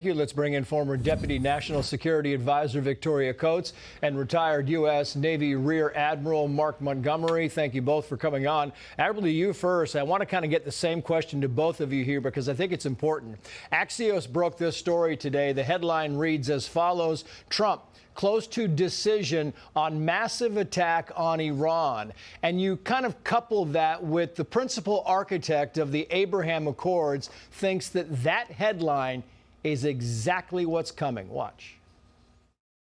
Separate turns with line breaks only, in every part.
Let's bring in former Deputy National Security Advisor Victoria Coates and retired U.S. Navy Rear Admiral Mark Montgomery. Thank you both for coming on. Admiral, to you first. I want to kind of get the same question to both of you here because I think it's important. Axios broke this story today. The headline reads as follows: Trump close to decision on massive attack on Iran. And you kind of couple that with the principal architect of the Abraham Accords thinks that that headline is exactly what's coming. Watch.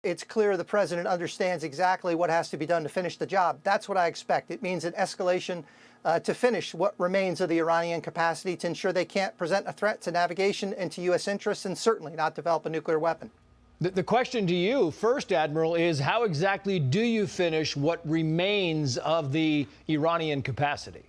It's clear the president understands exactly what has to be done to finish the job. That's what I expect. It means an escalation to finish what remains of the Iranian capacity to ensure they can't present a threat to navigation and to U.S. interests, and certainly not develop a nuclear weapon.
The question to you first, Admiral, is how exactly do you finish what remains of the Iranian capacity?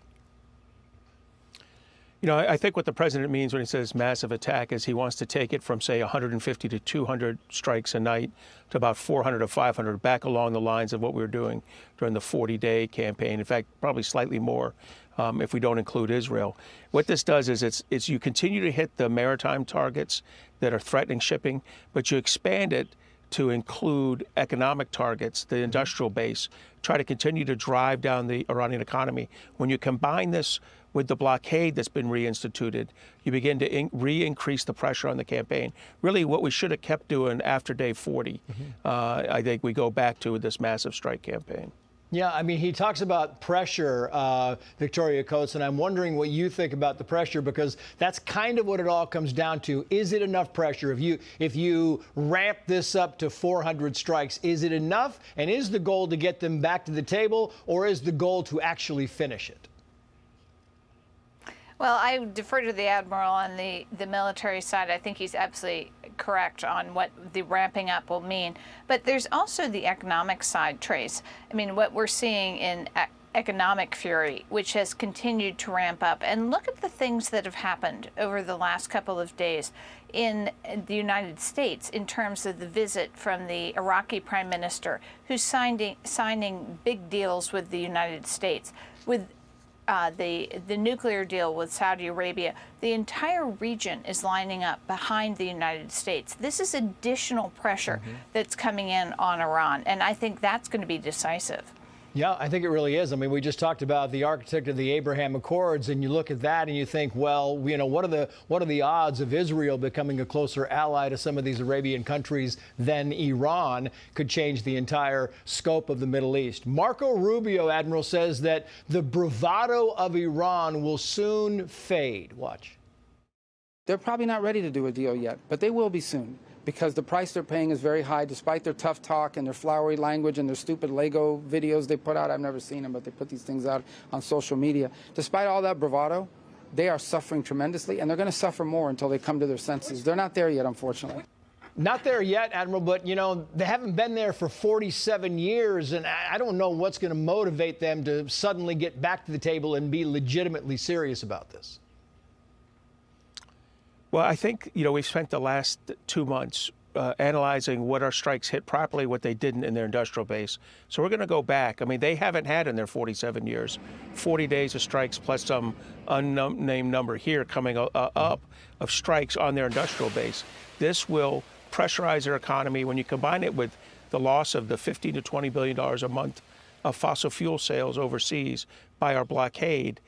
You know, I think what the president means when he says massive attack is he wants to take it from, say, 150 to 200 strikes a night to about 400 to 500, back along the lines of what we were doing during the 40-day campaign. In fact, probably slightly more if we don't include Israel. What this does is it's you continue to hit the maritime targets that are threatening shipping, but you expand it to include economic targets, the industrial base, try to continue to drive down the Iranian economy. When you combine this with the blockade that's been reinstituted, you begin to re-increase the pressure on the campaign. Really what we should have kept doing after day 40, I think we go back to this massive strike campaign.
Yeah, I mean, he talks about pressure, Victoria Coates, and I'm wondering what you think about the pressure, because that's kind of what it all comes down to. Is it enough pressure? If you ramp this up to 400 strikes, is it enough? And is the goal to get them back to the table, or is the goal to actually finish it?
Well, I defer to the Admiral on the military side. I think he's absolutely correct on what the ramping up will mean. But there's also the economic side, Trace. I mean, what we're seeing in economic fury, which has continued to ramp up. And look at the things that have happened over the last couple of days in the United States in terms of the visit from the Iraqi Prime Minister, who's signing big deals with the United States, with the nuclear deal with Saudi Arabia. The entire region is lining up behind the United States. This is additional pressure that's coming in on Iran, and I think that's going to be decisive.
Yeah, I think it really is. I mean, we just talked about the architect of the Abraham Accords, and you look at that and you think, well, you know, what are the odds of Israel becoming a closer ally to some of these Arabian countries than Iran? Could change the entire scope of the Middle East. Marco Rubio, Admiral, says that the bravado of Iran will soon fade. Watch.
They're probably not ready to do a deal yet, but they will be soon, because the price they're paying is very high, despite their tough talk and their flowery language and their stupid Lego videos they put out. I've never seen them, but they put these things out on social media. Despite all that bravado, they are suffering tremendously, and they're going to suffer more until they come to their senses. They're not there yet, unfortunately.
Not there yet, Admiral, but, you know, they haven't been there for 47 years, and I don't know what's going to motivate them to suddenly get back to the table and be legitimately serious about this.
Well, I think, you know, we've spent the last 2 months analyzing what our strikes hit properly, what they didn't in their industrial base. So we're going to go back. I mean, they haven't had in their 47 years 40 days of strikes plus some unnamed number here coming up of strikes on their industrial base. This will pressurize their economy. When you combine it with the loss of the $15 to $20 billion a month of fossil fuel sales overseas by our blockade,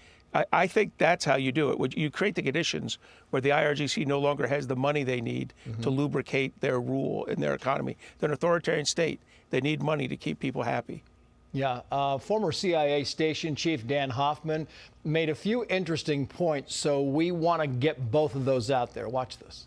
I think that's how you do it. You create the conditions where the IRGC no longer has the money they need to lubricate their rule in their economy. They're an authoritarian state. They need money to keep people happy.
Yeah, former CIA station chief Dan Hoffman made a few interesting points, so we want to get both of those out there. Watch this.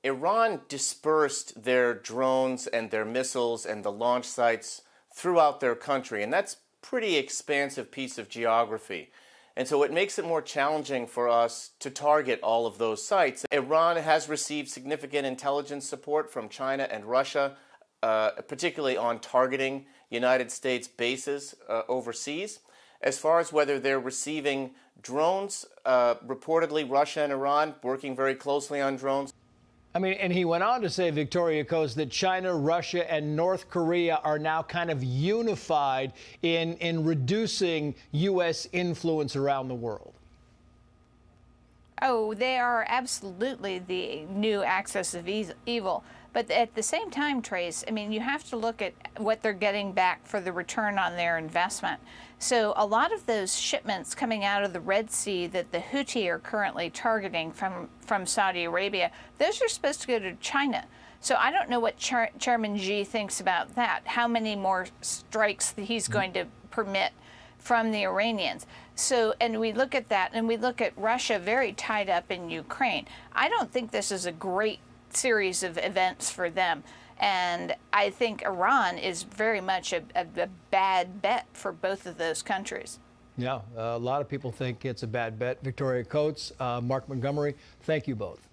Iran dispersed their drones and their missiles and the launch sites throughout their country, and that's pretty expansive piece of geography. And so it makes it more challenging for us to target all of those sites. Iran has received significant intelligence support from China and Russia, particularly on targeting United States bases overseas. As far as whether they're receiving drones, reportedly Russia and Iran working very closely on drones.
I mean, and he went on to say, Victoria Coates, that China, Russia, and North Korea are now kind of unified in reducing U.S. influence around the world.
Oh, they are absolutely the new axis of evil. But at the same time, Trace, I mean, you have to look at what they're getting back for the return on their investment. So a lot of those shipments coming out of the Red Sea that the Houthi are currently targeting from Saudi Arabia, those are supposed to go to China. So I don't know what Chairman Xi thinks about that, how many more strikes he's going to permit from the Iranians. So, and we look at that, and we look at Russia very tied up in Ukraine. I don't think this is a great series of events for them. And I think Iran is very much a bad bet for both of those countries.
Yeah, a lot of people think it's a bad bet. Victoria Coates, Mark Montgomery, thank you both.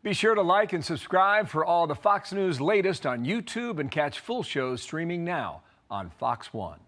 Be sure to like and subscribe for all the Fox News latest on YouTube and catch full shows streaming now on Fox One.